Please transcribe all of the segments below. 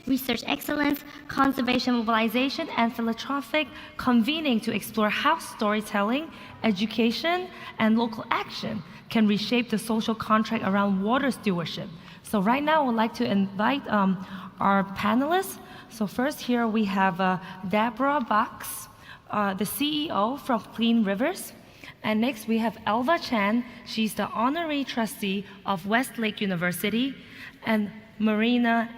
research excellence, conservation mobilization, and philanthropic convening to explore how storytelling, education, and local action can reshape the social contract around water stewardship. So right now, I would like to invite our panelists. So first here we have Deborah Box, the CEO from Clean Rivers. And next we have Elva Chan. She's the honorary trustee of Westlake University. And Marina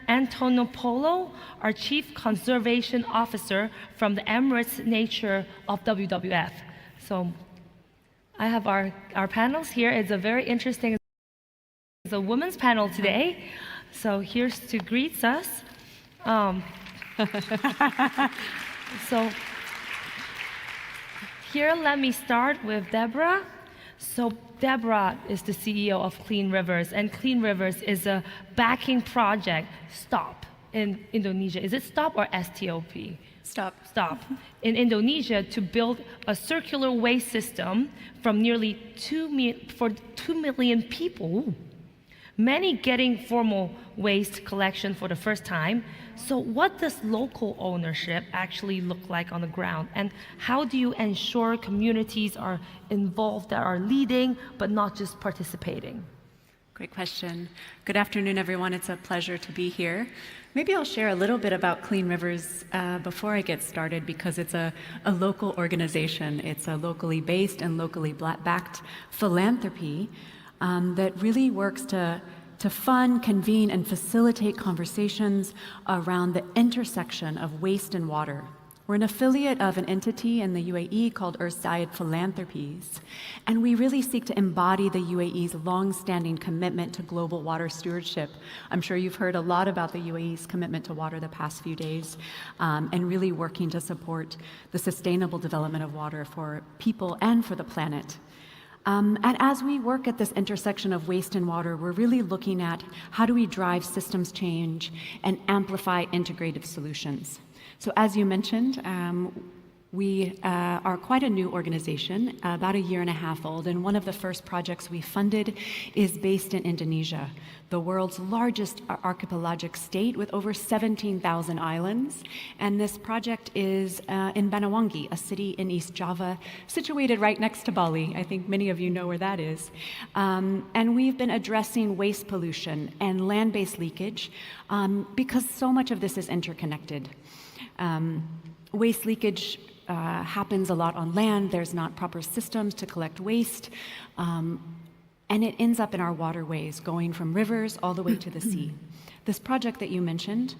Antonopoulos, our Chief Conservation Officer from the Emirates Nature of WWF. So I have our panels here. It's a very interesting, it's a women's panel today. So here's to greet us. So here, let me start with Deborah. So Deborah is the CEO of Clean Rivers, and Clean Rivers is a backing project, STOP, in Indonesia. Is it STOP or STOP? Stop. STOP. In Indonesia to build a circular waste system from nearly 2 million people, many getting formal waste collection for the first time. So what does local ownership actually look like on the ground? And how do you ensure communities are involved, that are leading, but not just participating? Great question. Good afternoon, everyone. It's a pleasure to be here. Maybe I'll share a little bit about Clean Rivers before I get started, because it's a local organization. It's a locally based and locally backed philanthropy that really works to fund, convene, and facilitate conversations around the intersection of waste and water. We're an affiliate of an entity in the UAE called Earthside Philanthropies, and we really seek to embody the UAE's long-standing commitment to global water stewardship. I'm sure you've heard a lot about the UAE's commitment to water the past few days, and really working to support the sustainable development of water for people and for the planet. And as we work at this intersection of waste and water, we're really looking at how do we drive systems change and amplify integrative solutions. So as you mentioned, we are quite a new organization, about 1.5 years old, and one of the first projects we funded is based in Indonesia, the world's largest archipelagic state with over 17,000 islands. And this project is in Banyuwangi, a city in East Java, situated right next to Bali. I think many of you know where that is. And we've been addressing waste pollution and land-based leakage because so much of this is interconnected. Waste leakage happens a lot on land. There's not proper systems to collect waste, and it ends up in our waterways, going from rivers all the way to the sea. This project that you mentioned,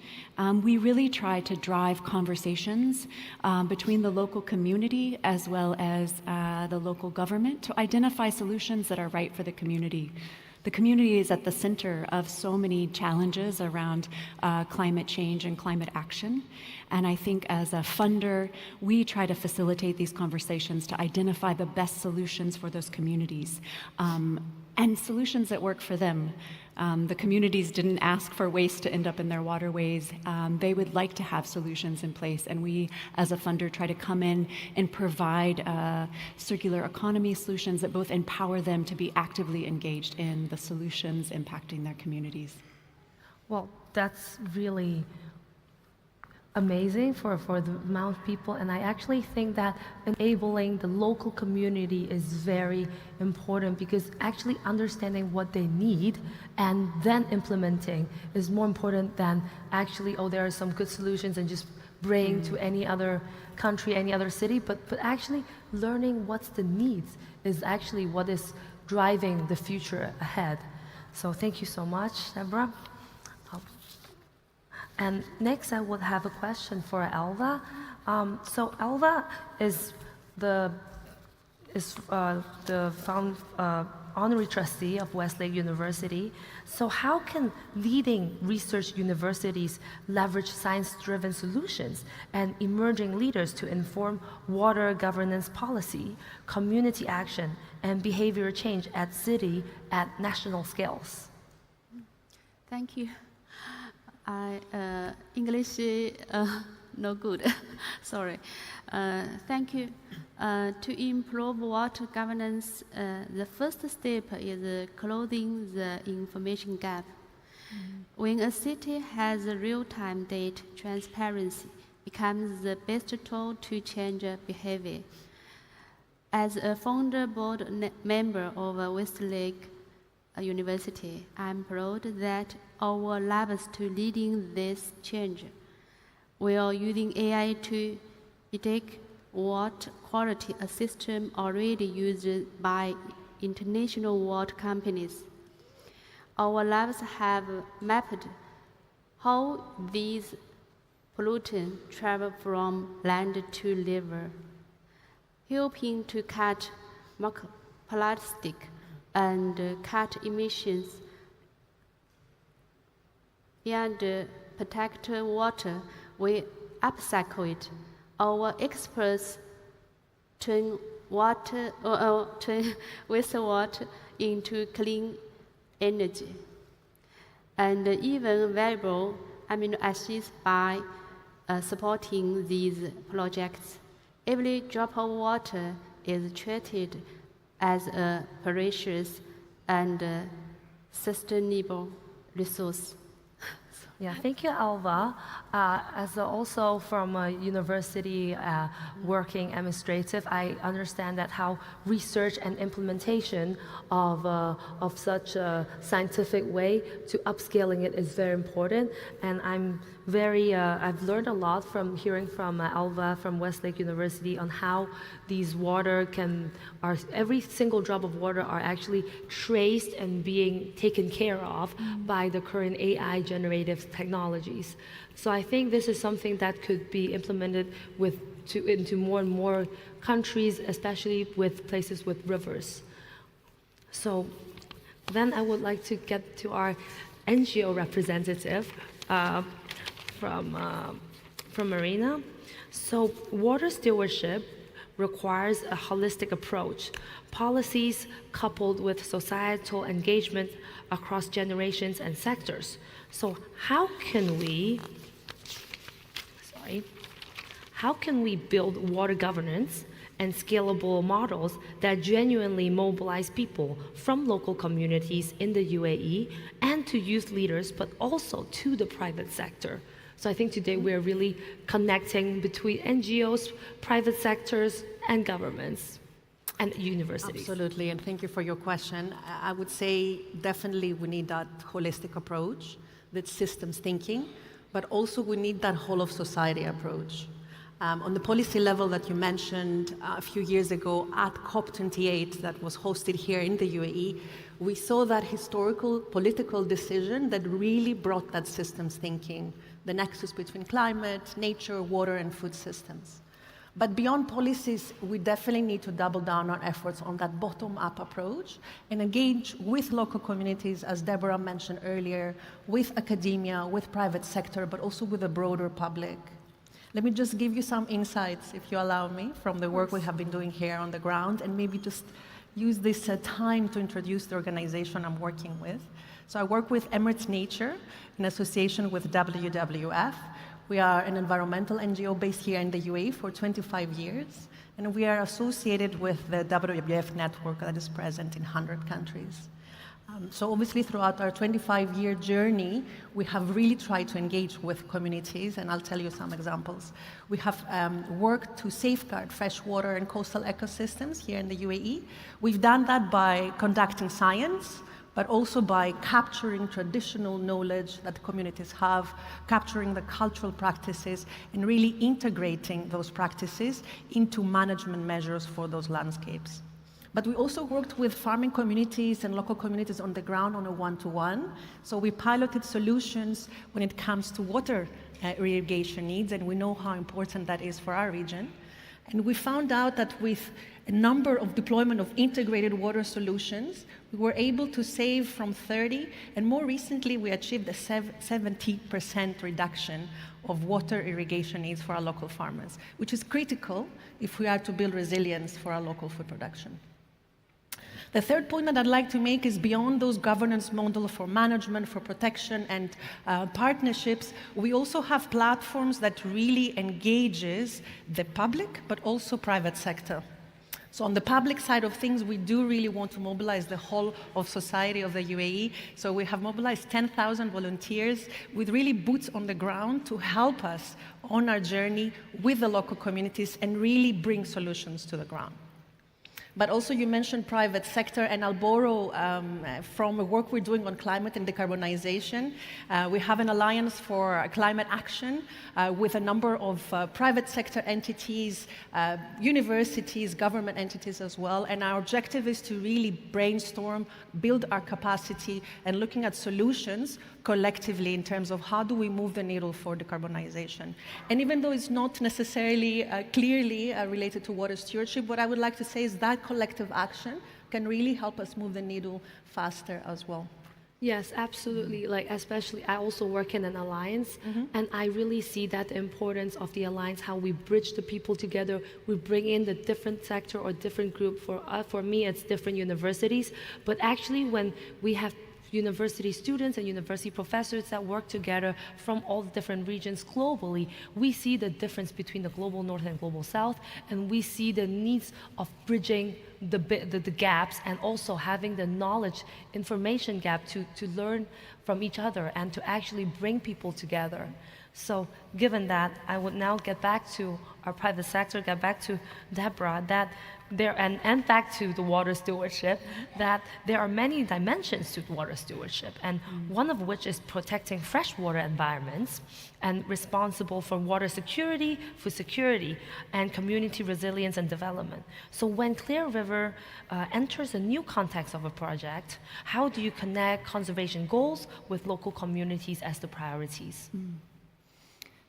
we really try to drive conversations between the local community as well as the local government to identify solutions that are right for the community. The community is at the center of so many challenges around climate change and climate action. And I think as a funder, we try to facilitate these conversations to identify the best solutions for those communities and solutions that work for them. The communities didn't ask for waste to end up in their waterways. They would like to have solutions in place, and we, as a funder, try to come in and provide circular economy solutions that both empower them to be actively engaged in the solutions impacting their communities. Well, that's really amazing for the amount of people, and I actually think that enabling the local community is very important, because actually understanding what they need and then implementing is more important than actually, oh, there are some good solutions and just bring to any other country, any other city, but actually learning what's the needs is actually what is driving the future ahead. So thank you so much, Deborah. And next, I would have a question for Elva. So Elva is the honorary trustee of Westlake University. So how can leading research universities leverage science-driven solutions and emerging leaders to inform water governance policy, community action, and behavior change at city, at national scales? Thank you. English no good. Sorry. Thank you. To improve water governance, the first step is closing the information gap. When a city has a real-time data, transparency becomes the best tool to change behavior. As a founder board member of Westlake University, I'm proud that our labs to leading this change. We are using AI to detect water quality, a system already used by international water companies. Our labs have mapped how these pollutants travel from land to river, helping to cut microplastic and cut emissions and protect water. We upcycle it. Our experts turn wastewater into clean energy and even valuable amino acids by supporting these projects. Every drop of water is treated as a precious and sustainable resource. Yeah, thank you, Alva. As also from a university working administrative, I understand that how research and implementation of such a scientific way to upscaling it is very important. And I've learned a lot from hearing from Alva from Westlake University on how these water every single drop of water are actually traced and being taken care of by the current AI generative technologies. So I think this is something that could be implemented into more and more countries, especially with places with rivers. So then I would like to get to our NGO representative from Marina. So water stewardship requires a holistic approach, policies coupled with societal engagement across generations and sectors. So how can we build water governance and scalable models that genuinely mobilize people from local communities in the UAE and to youth leaders, but also to the private sector? So I think today we're really connecting between NGOs, private sectors, and governments and universities. Absolutely, and thank you for your question. I would say definitely we need that holistic approach, that systems thinking, but also we need that whole of society approach. On the policy level that you mentioned a few years ago at COP28 that was hosted here in the UAE, we saw that historical political decision that really brought that systems thinking, the nexus between climate, nature, water, and food systems. But beyond policies, we definitely need to double down our efforts on that bottom-up approach and engage with local communities, as Deborah mentioned earlier, with academia, with private sector, but also with the broader public. Let me just give you some insights, if you allow me, from the work we have been doing here on the ground, and maybe just use this time to introduce the organization I'm working with. So I work with Emirates Nature in association with WWF. We are an environmental NGO based here in the UAE for 25 years, and we are associated with the WWF network that is present in 100 countries. So obviously throughout our 25-year journey, we have really tried to engage with communities, and I'll tell you some examples. We have worked to safeguard freshwater and coastal ecosystems here in the UAE. We've done that by conducting science, but also by capturing traditional knowledge that communities have, capturing the cultural practices, and really integrating those practices into management measures for those landscapes. But we also worked with farming communities and local communities on the ground on a one-to-one. So we piloted solutions when it comes to water irrigation needs, and we know how important that is for our region. And we found out that with a number of deployment of integrated water solutions, we were able to save from 30, and more recently we achieved a 70% reduction of water irrigation needs for our local farmers, which is critical if we are to build resilience for our local food production. The third point that I'd like to make is beyond those governance models for management, for protection, and partnerships, we also have platforms that really engages the public, but also private sector. So on the public side of things, we do really want to mobilize the whole of society of the UAE. So we have mobilized 10,000 volunteers with really boots on the ground to help us on our journey with the local communities and really bring solutions to the ground. But also you mentioned private sector, and I'll borrow from the work we're doing on climate and decarbonization. We have an alliance for climate action with a number of private sector entities, universities, government entities as well. And our objective is to really brainstorm, build our capacity, and looking at solutions collectively in terms of how do we move the needle for decarbonization. And even though it's not necessarily clearly related to water stewardship, what I would like to say is that collective action can really help us move the needle faster as well. Yes, absolutely. Like, especially, I also work in an alliance, and I really see that the importance of the alliance, how we bridge the people together. We bring in the different sector or different group. For me, it's different universities. But actually, when we have university students and university professors that work together from all the different regions globally, we see the difference between the global north and global south, and we see the needs of bridging the gaps, and also having the knowledge information gap to learn from each other and to actually bring people together. So given that, I would now get back to our private sector, get back to Deborah, that there, and back to the water stewardship, that there are many dimensions to water stewardship, and one of which is protecting freshwater environments and responsible for water security, food security, and community resilience and development. So when Clear River enters a new context of a project, how do you connect conservation goals with local communities as the priorities?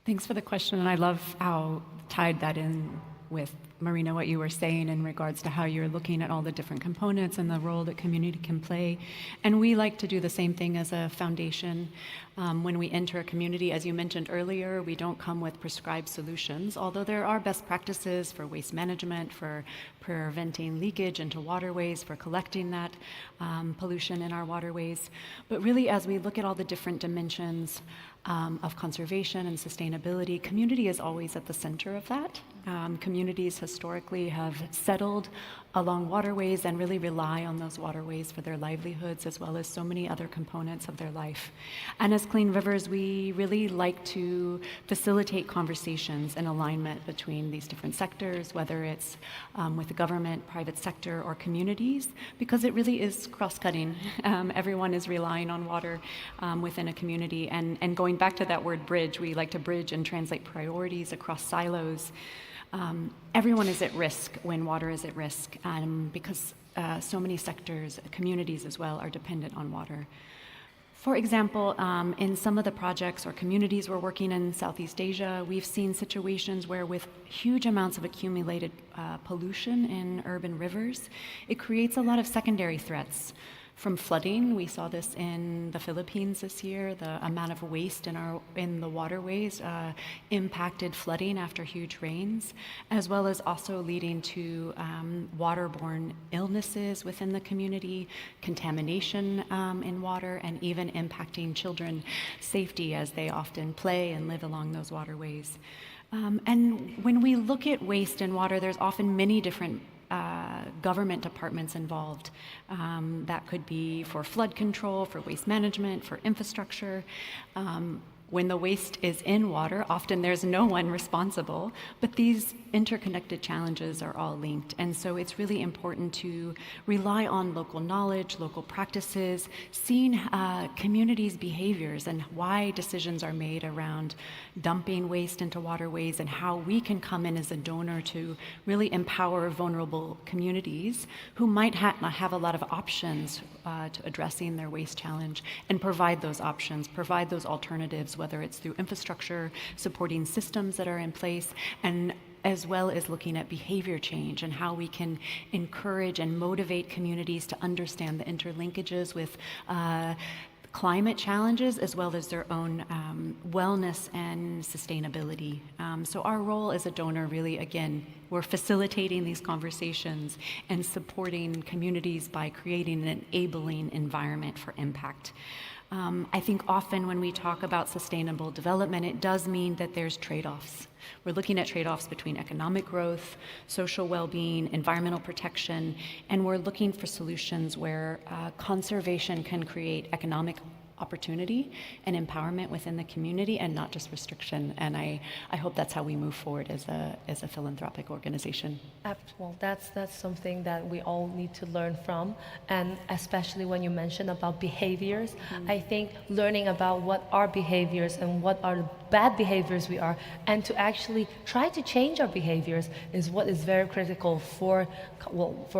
Thanks for the question, and I love how tied that in with, Marina, what you were saying in regards to how you're looking at all the different components and the role that community can play. And we like to do the same thing as a foundation. When we enter a community, as you mentioned earlier, we don't come with prescribed solutions, although there are best practices for waste management, for preventing leakage into waterways, for collecting that pollution in our waterways. But really, as we look at all the different dimensions of conservation and sustainability, community is always at the center of that. Communities historically have settled along waterways and really rely on those waterways for their livelihoods, as well as so many other components of their life. And as Clean Rivers, we really like to facilitate conversations and alignment between these different sectors, whether it's with the government, private sector, or communities, because it really is cross-cutting. Everyone is relying on water within a community. And going back to that word bridge, we like to bridge and translate priorities across silos. Everyone is at risk when water is at risk, because so many sectors, communities as well, are dependent on water. For example, in some of the projects or communities we're working in Southeast Asia, we've seen situations where with huge amounts of accumulated pollution in urban rivers, it creates a lot of secondary threats. From flooding, we saw this in the Philippines this year. The amount of waste in the waterways impacted flooding after huge rains, as well as also leading to waterborne illnesses within the community, contamination in water, and even impacting children's safety as they often play and live along those waterways. And when we look at waste and water, there's often many different government departments involved. That could be for flood control, for waste management, for infrastructure. When the waste is in water, often there's no one responsible, but these interconnected challenges are all linked. And so it's really important to rely on local knowledge, local practices, seeing communities' behaviors and why decisions are made around dumping waste into waterways, and how we can come in as a donor to really empower vulnerable communities who might not have a lot of options to addressing their waste challenge, and provide those options, provide those alternatives, whether it's through infrastructure, supporting systems that are in place, and as well as looking at behavior change and how we can encourage and motivate communities to understand the interlinkages with climate challenges, as well as their own wellness and sustainability. So our role as a donor, really, again, we're facilitating these conversations and supporting communities by creating an enabling environment for impact. I think often when we talk about sustainable development, it does mean that there's trade-offs. We're looking at trade-offs between economic growth, social well-being, environmental protection, and we're looking for solutions where conservation can create economic opportunity and empowerment within the community and not just restriction. And I hope that's how we move forward as a philanthropic organization. Well, that's something that we all need to learn from, and especially when you mention about behaviors, I think learning about what are behaviors and what are the bad behaviors we are, and to actually try to change our behaviors is what is very critical for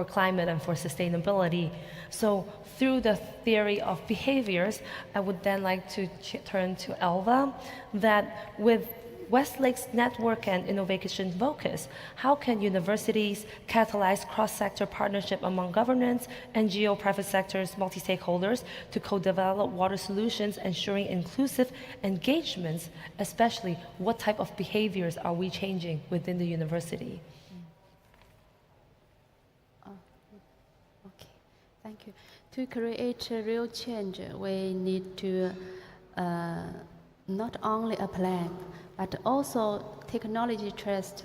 climate and for sustainability. So through the theory of behaviors, I would then like to turn to Elva, that with Westlake's network and innovation focus, how can universities catalyze cross-sector partnership among governments, NGO, private sectors, multi-stakeholders to co-develop water solutions, ensuring inclusive engagements, especially what type of behaviors are we changing within the university? Okay, thank you. To create a real change, we need to not only a plan, but also technology trust.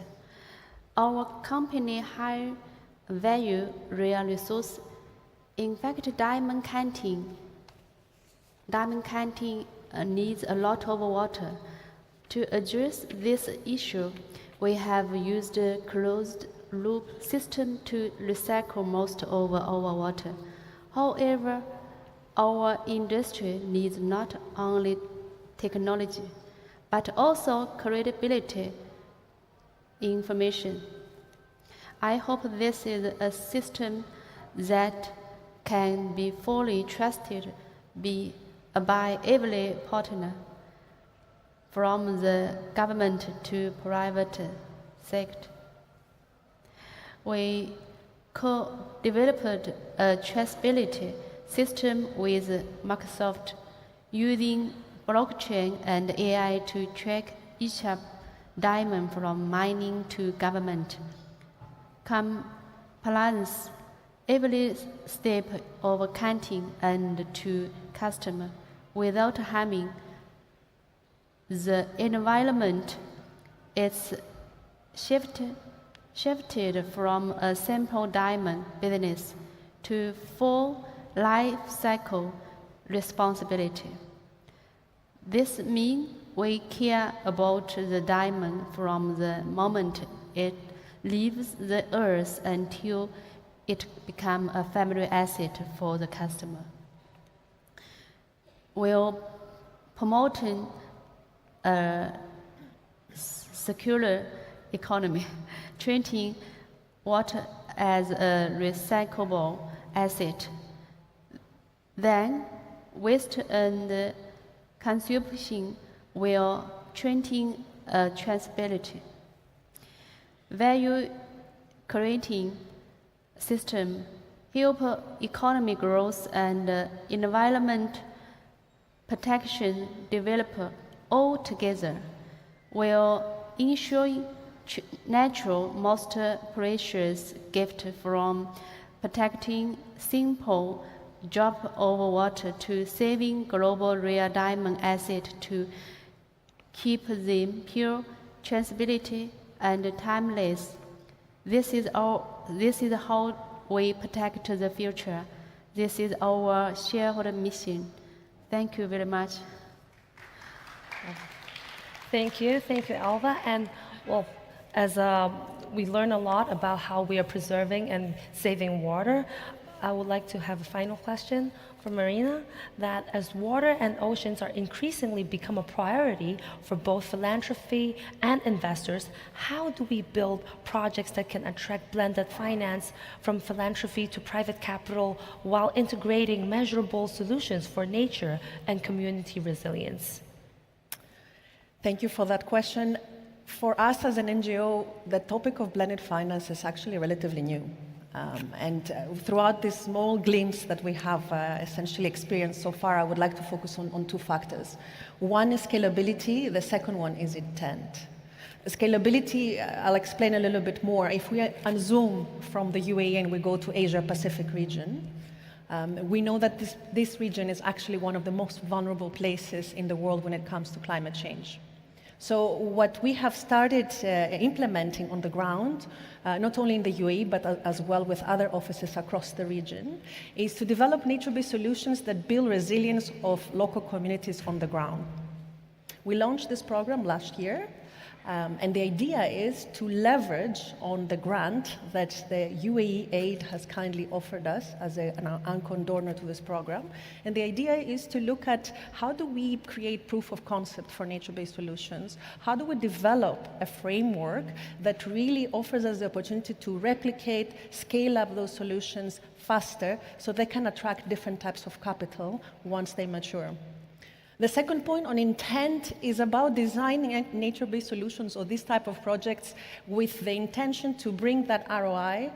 Our company high value real resource. In fact, diamond canting needs a lot of water. To address this issue, we have used a closed loop system to recycle most of our water. However, our industry needs not only technology, but also credibility information. I hope this is a system that can be fully trusted by every partner, from the government to private sector. We co-developed a traceability system with Microsoft using blockchain and AI to track each diamond from mining to government compliance every step of canting and to customer without harming the environment. It's shifted from a simple diamond business to full life cycle responsibility. This means we care about the diamond from the moment it leaves the earth until it becomes a family asset for the customer. We're promoting a circular economy, treating water as a recyclable asset. Then waste and consumption will treating traceability. Value creating system help economic growth and environment protection develop all together, while ensuring natural most precious gift from protecting simple drop of water to saving global rare diamond asset to keep them pure, traceability, and timeless. This is how we protect the future. This is our shareholder mission. Thank you very much. Thank you, Alva. And well, as we learn a lot about how we are preserving and saving water, I would like to have a final question for Marina, that as water and oceans are increasingly become a priority for both philanthropy and investors, how do we build projects that can attract blended finance from philanthropy to private capital while integrating measurable solutions for nature and community resilience? Thank you for that question. For us as an NGO, the topic of blended finance is actually relatively new. Throughout this small glimpse that we have essentially experienced so far, I would like to focus on two factors. One is scalability, the second one is intent. Scalability, I'll explain a little bit more. If we unzoom from the UAE and we go to Asia Pacific region, We know that this region is actually one of the most vulnerable places in the world when it comes to climate change. So what we have started implementing on the ground, not only in the UAE, but as well with other offices across the region, is to develop nature-based solutions that build resilience of local communities on the ground. We launched this program last year, and the idea is to leverage on the grant that the UAE Aid has kindly offered us as an anchor donor to this program. And the idea is to look at how do we create proof of concept for nature-based solutions? How do we develop a framework that really offers us the opportunity to replicate, scale up those solutions faster so they can attract different types of capital once they mature? The second point on intent is about designing nature-based solutions or this type of projects with the intention to bring that ROI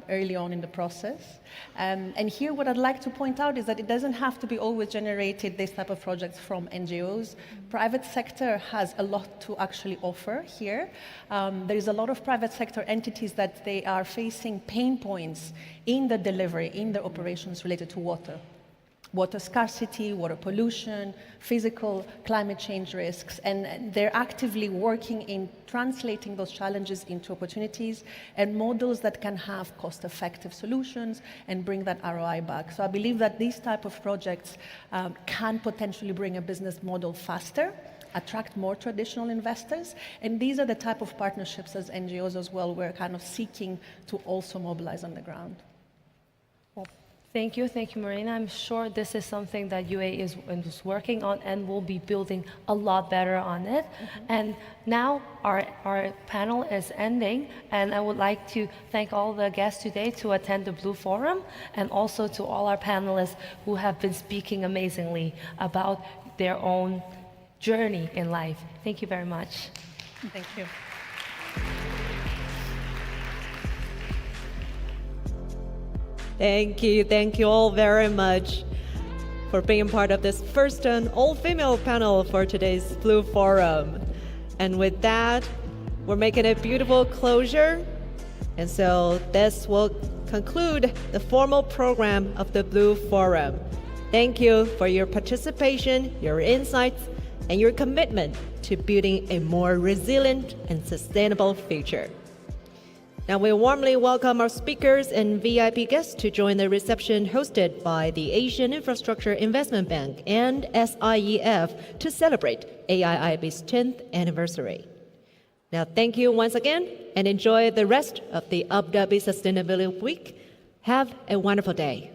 early on in the process. And here what I'd like to point out is that it doesn't have to be always generated, this type of projects, from NGOs. Private sector has a lot to actually offer here. There is a lot of private sector entities that they are facing pain points in the delivery, in the operations related to water scarcity, water pollution, physical climate change risks, and they're actively working in translating those challenges into opportunities and models that can have cost-effective solutions and bring that ROI back. So I believe that these type of projects can potentially bring a business model faster, attract more traditional investors, and these are the type of partnerships as NGOs as well we're kind of seeking to also mobilize on the ground. Thank you, Marina. I'm sure this is something that UAE is working on and will be building a lot better on it. And now our panel is ending, and I would like to thank all the guests today to attend the Blue Forum, and also to all our panelists who have been speaking amazingly about their own journey in life. Thank you very much. Thank you. Thank you all very much for being part of this first and all-female panel for today's Blue Forum. And with that, we're making a beautiful closure. And so this will conclude the formal program of the Blue Forum. Thank you for your participation, your insights, and your commitment to building a more resilient and sustainable future. Now we warmly welcome our speakers and VIP guests to join the reception hosted by the Asian Infrastructure Investment Bank and SIEF to celebrate AIIB's 10th anniversary. Now thank you once again and enjoy the rest of the Abu Dhabi Sustainability Week. Have a wonderful day.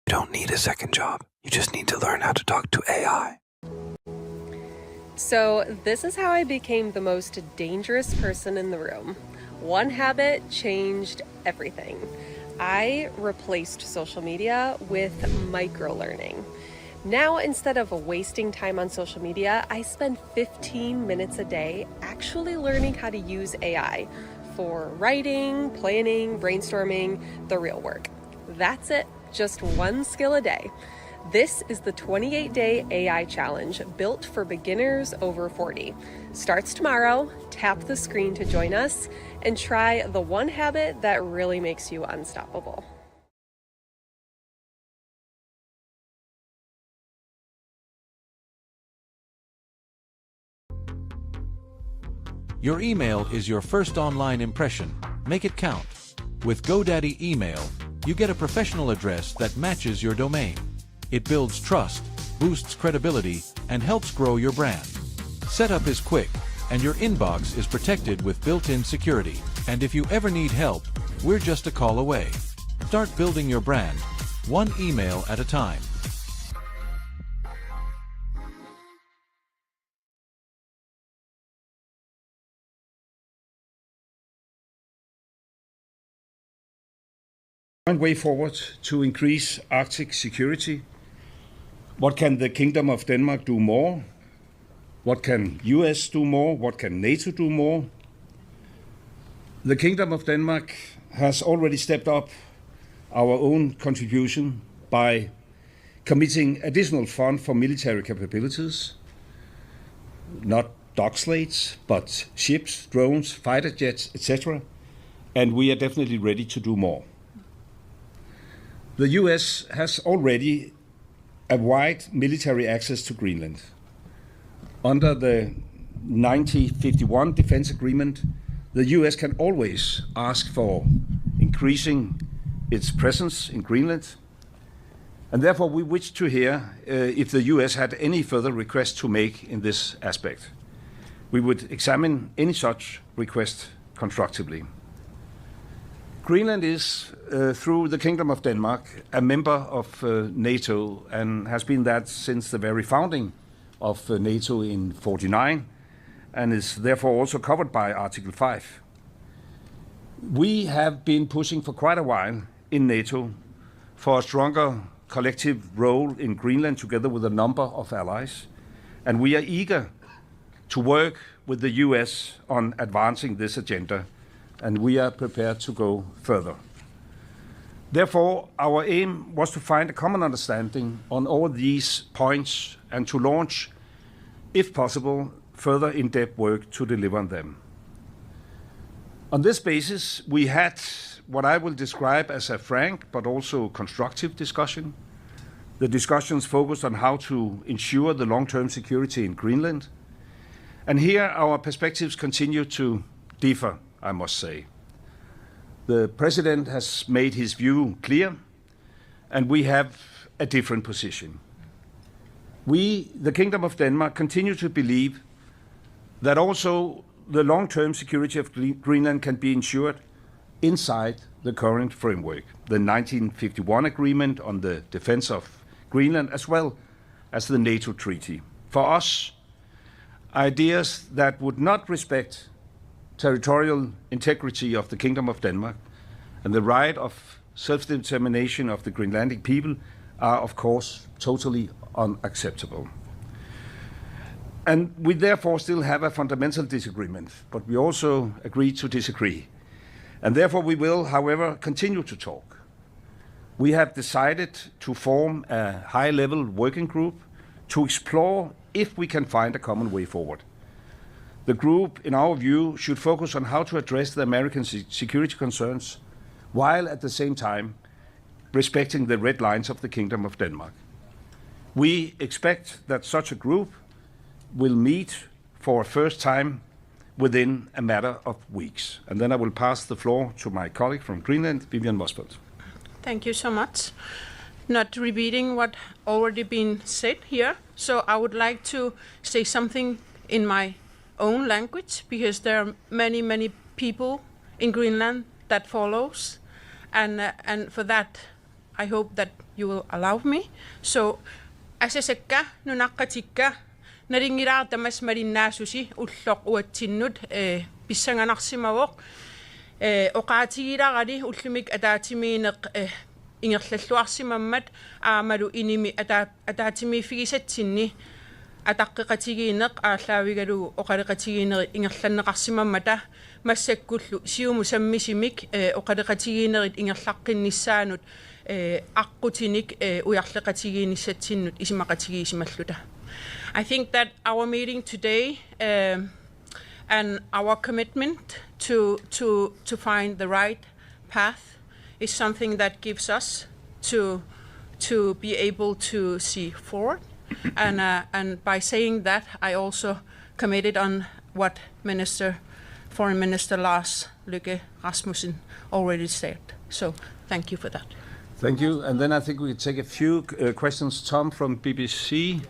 You don't need a second job. You just need to learn how to talk to AI. So this is how I became the most dangerous person in the room. One habit changed everything. I replaced social media with micro-learning. Now, instead of wasting time on social media, I spend 15 minutes a day actually learning how to use AI for writing, planning, brainstorming, the real work. That's it. Just one skill a day. This is the 28-day AI challenge built for beginners over 40. Starts tomorrow. Tap the screen to join us and try the one habit that really makes you unstoppable. Your email is your first online impression. Make it count. With GoDaddy Email, you get a professional address that matches your domain. It builds trust, boosts credibility, and helps grow your brand. Setup is quick, and your inbox is protected with built-in security. And if you ever need help, we're just a call away. Start building your brand, one email at a time. way forward to increase Arctic security. What can the Kingdom of Denmark do more? What can US do more? What can NATO do more? The Kingdom of Denmark has already stepped up our own contribution by committing additional funds for military capabilities, not dock slates, but ships, drones, fighter jets, etc. And we are definitely ready to do more. The US has already a wide military access to Greenland. Under the 1951 Defense Agreement, the US can always ask for increasing its presence in Greenland, and therefore we wish to hear if the US had any further requests to make in this aspect. We would examine any such request constructively. Greenland is, through the Kingdom of Denmark, a member of NATO and has been that since the very founding of NATO in 1949 and is therefore also covered by Article 5. We have been pushing for quite a while in NATO for a stronger collective role in Greenland together with a number of allies, and we are eager to work with the US on advancing this agenda, and we are prepared to go further. Therefore, our aim was to find a common understanding on all these points and to launch, if possible, further in-depth work to deliver on them. On this basis, we had what I will describe as a frank but also constructive discussion. The discussions focused on how to ensure the long-term security in Greenland. And here our perspectives continue to differ, I must say. The President has made his view clear, and we have a different position. We, the Kingdom of Denmark, continue to believe that also the long-term security of Greenland can be ensured inside the current framework, the 1951 agreement on the defense of Greenland, as well as the NATO treaty. For us, ideas that would not respect territorial integrity of the Kingdom of Denmark and the right of self-determination of the Greenlandic people are, of course, totally unacceptable. And we therefore still have a fundamental disagreement, but we also agree to disagree. And therefore we will, however, continue to talk. We have decided to form a high-level working group to explore if we can find a common way forward. The group, in our view, should focus on how to address the American security concerns, while at the same time respecting the red lines of the Kingdom of Denmark. We expect that such a group will meet for a first time within a matter of weeks. And then I will pass the floor to my colleague from Greenland, Vivian Mosfeld. Thank you so much. Not repeating what already been said here, so I would like to say something in my own language, because there are many, many people in Greenland that follows, and for that I hope that you will allow me. So, aseseka nunaqatikka naringiraartamas marinnaasussi ulloq uatsinnut pissanganarsimawoq oqaatigilarali ullumik ataatimiineq ingerlalluarsimammat aamalu inimi ataatimiiffigisatsinni атаққиқатигиинеқ ааллаавигалугу оқалеқатигиинери ингерланнеқарсимаммата массаккуллу сиуму саммисимик оқалеқатигиинерит ингерлаққиннissaанут аққутиник уярлеқатигииниссатсиннут исимақатигиисималлута. I think that our meeting today and our commitment to find the right path is something that gives us to be able to see forward. And by saying that, I also committed on what Foreign Minister Lars Løkke Rasmussen already said. So thank you for that. Thank you. And then I think we take a few questions. Tom from BBC.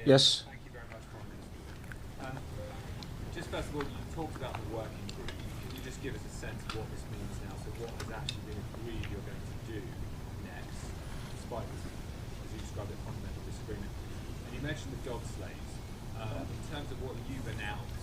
Yes. Thank you very much, Prime Minister. Just first of all, you talked about the working group. Can you just give us a sense of what this means now? So what has actually been agreed you're going to do next, despite this, as you described it, fundamental disagreement? And you mentioned the dog slaves. In terms of what you've announced,